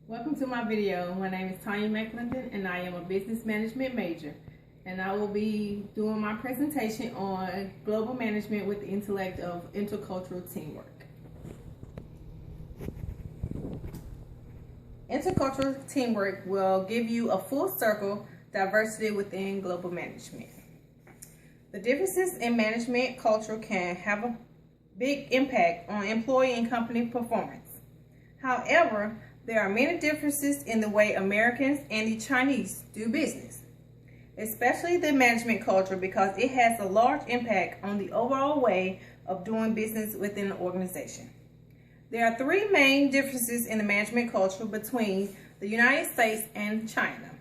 Welcome to my video. My name is Tonya McLendon and I am a business management major. And I will be doing my presentation on global management with the intellect of intercultural teamwork. Intercultural teamwork will give you a full circle diversity within global management. The differences in management culture can have a big impact on employee and company performance. However, there are many differences in the way Americans and the Chinese do business, especially the management culture, because it has a large impact on the overall way of doing business within the organization. There are three main differences in the management culture between the United States and China.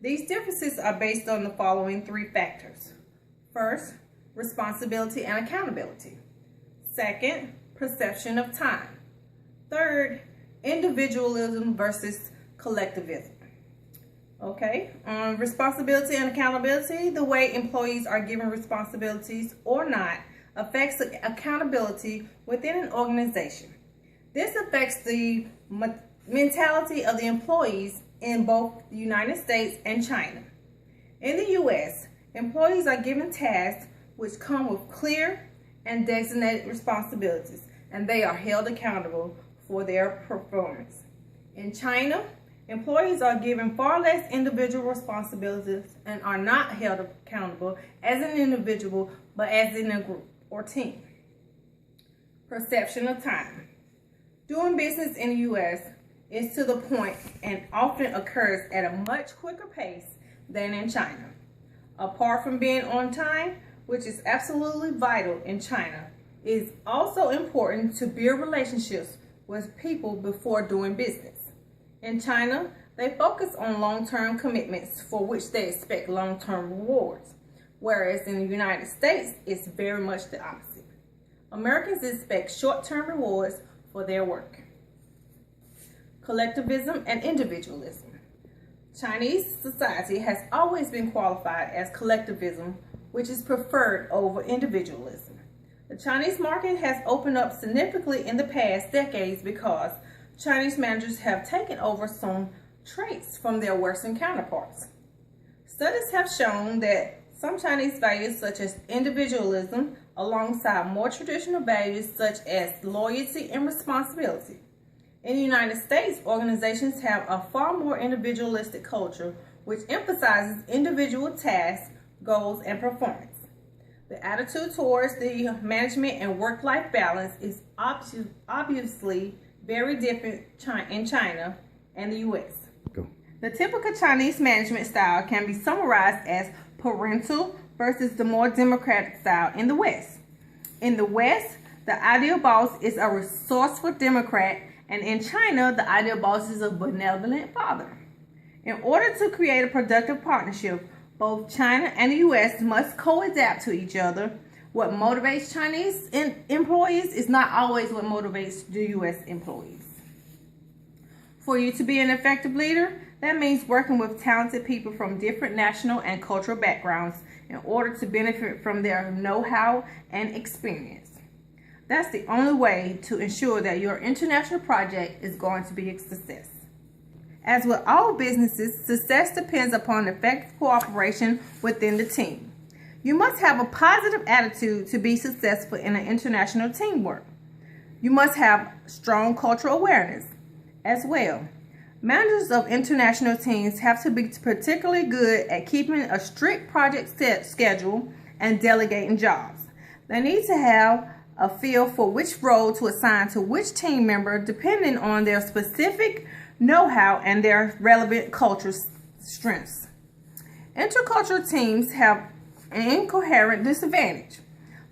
These differences are based on the following three factors. First, responsibility and accountability. Second, perception of time. Third, individualism versus collectivism. Okay, on responsibility and accountability, the way employees are given responsibilities or not affects the accountability within an organization. This affects the mentality of the employees in both the United States and China. In the U.S., employees are given tasks which come with clear and designated responsibilities, and they are held accountable for their performance. In China, employees are given far less individual responsibilities and are not held accountable as an individual, but as in a group or team. Perception of time. Doing business in the U.S. is to the point and often occurs at a much quicker pace than in China. Apart from being on time, which is absolutely vital in China, it is also important to build relationships with people before doing business. In China, they focus on long-term commitments for which they expect long-term rewards, whereas in the United States, it's very much the opposite. Americans expect short-term rewards for their work. Collectivism and individualism. Chinese society has always been qualified as collectivism, which is preferred over individualism. The Chinese market has opened up significantly in the past decades because Chinese managers have taken over some traits from their Western counterparts. Studies have shown that some Chinese values such as individualism alongside more traditional values such as loyalty and responsibility. In the United States, organizations have a far more individualistic culture which emphasizes individual tasks, goals, and performance. The attitude towards the management and work-life balance is obviously very different in China and the U.S. Go. The typical Chinese management style can be summarized as parental versus the more democratic style in the West. In the West, the ideal boss is a resourceful Democrat, and in China, the ideal boss is a benevolent father. In order to create a productive partnership, both China and the U.S. must co-adapt to each other. What motivates Chinese employees is not always what motivates the U.S. employees. For you to be an effective leader, that means working with talented people from different national and cultural backgrounds in order to benefit from their know-how and experience. That's the only way to ensure that your international project is going to be a success. As with all businesses, success depends upon effective cooperation within the team. You must have a positive attitude to be successful in an international teamwork. You must have strong cultural awareness as well. Managers of international teams have to be particularly good at keeping a strict project schedule and delegating jobs. They need to have a feel for which role to assign to which team member depending on their specific know-how and their relevant cultural strengths. Intercultural teams have an incoherent disadvantage.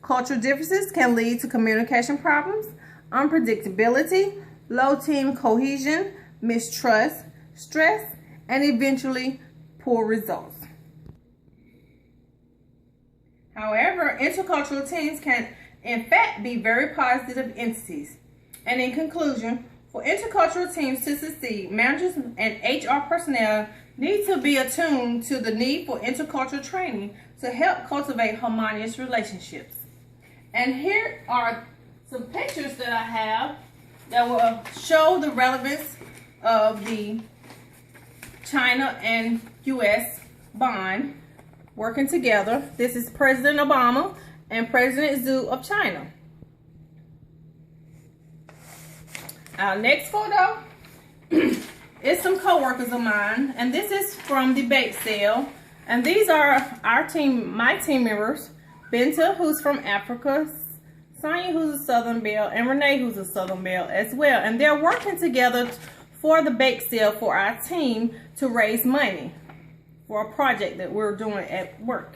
Cultural differences can lead to communication problems, unpredictability, low team cohesion, mistrust, stress, and eventually poor results. However, intercultural teams can in fact be very positive entities. And in conclusion, for intercultural teams to succeed, managers and HR personnel need to be attuned to the need for intercultural training to help cultivate harmonious relationships. And here are some pictures that I have that will show the relevance of the China and U.S. bond working together. This is President Obama and President Xi of China. Our next photo is some co-workers of mine, and this is from the bake sale. And these are my team members: Binta, who's from Africa, Sonya, who's a Southern Belle, and Renee, who's a Southern Belle as well. And they're working together for the bake sale for our team to raise money for a project that we're doing at work.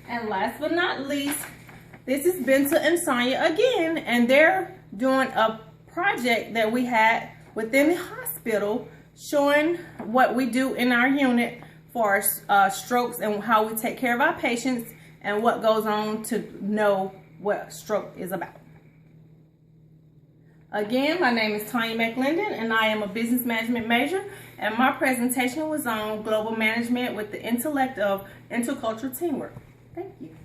And last but not least, this is Binta and Sonya again, and they're doing a project that we had within the hospital showing what we do in our unit for strokes and how we take care of our patients and what goes on to know what stroke is about. Again, my name is Tonya McLendon, and I am a business management major, and my presentation was on global management with the intellect of intercultural teamwork. Thank you.